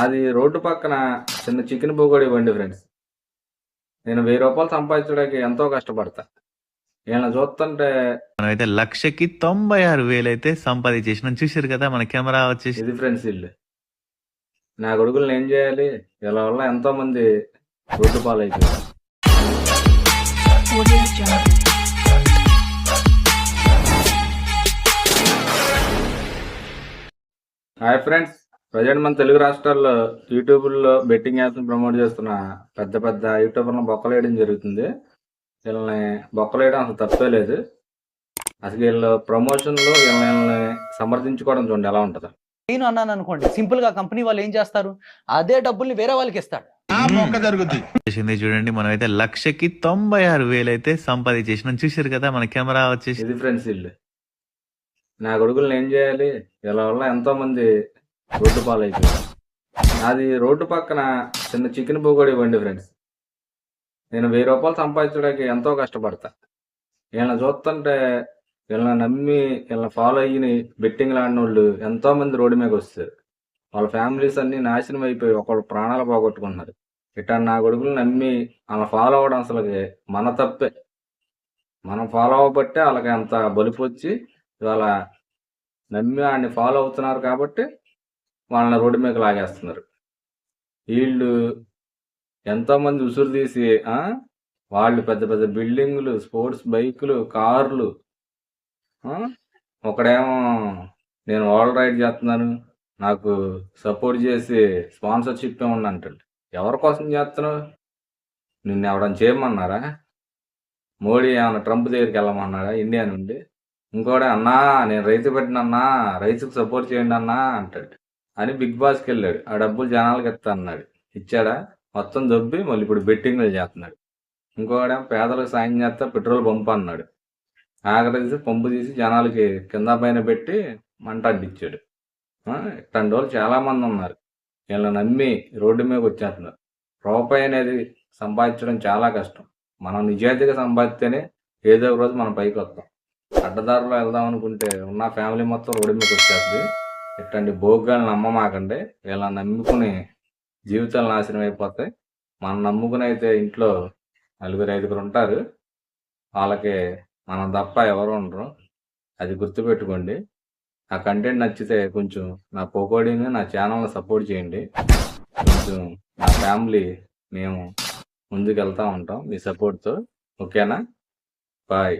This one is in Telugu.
అది రోడ్డు పక్కన చిన్న చికెన్ పోగొడి బండి ఫ్రెండ్స్. నేను 1000 రూపాయలు సంపాదించడానికి ఎంతో కష్టపడతా. వీళ్ళని చూస్తుంటే మనమైతే 1,96,000 అయితే సంపాదించేసినాం. చూసారు కదా మన కెమెరా వచ్చేసి. ఇది ఫ్రెండ్స్ ఇల్లు. నా కొడుకులను ఏం చేయాలి? వీళ్ళ వల్ల ఎంతో మంది రోడ్డు పాలైపోయారు. హాయ్ ఫ్రెండ్స్, ప్రజెంట్ మన తెలుగు రాష్ట్రాల్లో యూట్యూబ్లో బెట్టింగ్ యాప్స్ ప్రమోట్ చేస్తున్న పెద్ద పెద్ద యూట్యూబర్లను బొక్కలేయడం జరుగుతుంది. వీళ్ళని బొక్కలేయడం అసలు తప్పే లేదు. అసలు వీళ్ళ ప్రమోషన్లో వీళ్ళని సమర్థించుకోవడం చూడండి ఎలా ఉంటుందో. నేను అన్నాను అనుకోండి, సింపుల్ గా కంపెనీ వాళ్ళు ఏం చేస్తారు, అదే డబ్బుల్ని వేరే వాళ్ళకి ఇస్తాడు. చూడండి మనమైతే 1,96,000 అయితే సంపాదించేసినాం. చూసారు కదా మన కెమెరా వచ్చేసి. ఇది ఫ్రెండ్స్ ఇల్లు. నా కొడుకులను ఏం చేయాలి? వీళ్ళ వల్ల ఎంతో మంది రోడ్డు పాలైపోయారు. అది రోడ్డు పక్కన చిన్న చికెన్ పోగొడి బండి ఫ్రెండ్స్. నేను 1000 రూపాయలు సంపాదించడానికి ఎంతో కష్టపడతా. వీళ్ళని చూస్తుంటే వీళ్ళని నమ్మి వీళ్ళని ఫాలో అయ్యి బెట్టింగ్లు ఆడిన వాళ్ళు ఎంతో మంది రోడ్డు మీదకి వస్తారు. వాళ్ళ ఫ్యామిలీస్ అన్ని నాశనం అయిపోయి ఒకళ్ళు ప్రాణాలు పోగొట్టుకుంటున్నారు. ఇట్లా నా కొడుకులు నమ్మి వాళ్ళ ఫాలో అవ్వడం అసలు మన తప్పే. మనం ఫాలో అవ్వబట్టే వాళ్ళకి అంత బలుపు వచ్చి ఇవాళ నమ్మి వాడిని ఫాలో అవుతున్నారు కాబట్టి వాళ్ళని రోడ్డు మీద లాగేస్తున్నారు. వీళ్ళు ఎంతోమంది ఉసురు తీసి వాళ్ళు పెద్ద పెద్ద బిల్డింగులు, స్పోర్ట్స్ బైకులు, కార్లు. ఒకడేమో నేను ఆల్ రైడ్ చేస్తున్నాను, నాకు సపోర్ట్ చేసి స్పాన్సర్షిప్ ఏమన్నా అంటాడు. ఎవరి కోసం చేస్తున్నావు? నిన్ను ఎవడని చేయమన్నారా? మోడీ ఏమన్నా ట్రంప్ దగ్గరికి వెళ్ళమన్నాడా ఇండియా నుండి? ఇంకోడే అన్నా నేను రైతు పెట్టిన అన్నా, రైతుకు సపోర్ట్ చేయండి అన్నా అంటాడు. అని బిగ్ బాస్కి వెళ్ళాడు. ఆ డబ్బులు జనాలకు ఇస్తా అన్నాడు. ఇచ్చాడా? మొత్తం దొబ్బి మళ్ళీ ఇప్పుడు బెట్టింగ్లు చేస్తున్నాడు. ఇంకోడే పేదలకు సాయం చేస్తా పెట్రోల్ పంపు అన్నాడు. ఆఖరికి పంపు తీసి జనాలకి కింద పైన పెట్టి మంట అడ్డిచ్చాడు. ఇట్లాంటి వాళ్ళు చాలామంది ఉన్నారు. వీళ్ళని నమ్మి రోడ్డు మీద వచ్చేస్తున్నారు. రూపాయి అనేది సంపాదించడం చాలా కష్టం. మనం నిజాయితీగా సంపాదిస్తేనే ఏదో ఒక రోజు మనం పైకి వస్తాం. అడ్డదారిలో వెళ్దాం అనుకుంటే ఉన్న ఫ్యామిలీ మొత్తం రోడ్డు మీదకి వచ్చేస్తుంది. ఇట్లాంటి భోగాలను నమ్మమాకండి. వీళ్ళని నమ్ముకుని జీవితాలు నాశనం అయిపోతాయి. మనం నమ్ముకుని అయితే ఇంట్లో 4-5 ఉంటారు. వాళ్ళకి మనం తప్ప ఎవరు ఉండరు. అది గుర్తుపెట్టుకోండి. ఆ కంటెంట్ నచ్చితే కొంచెం నా పోకోడింగ్ నా ఛానల్ని సపోర్ట్ చేయండి. కొంచెం నా ఫ్యామిలీ మేము ముందుకు వెళ్తూ ఉంటాం మీ సపోర్ట్తో. ఓకేనా? బాయ్.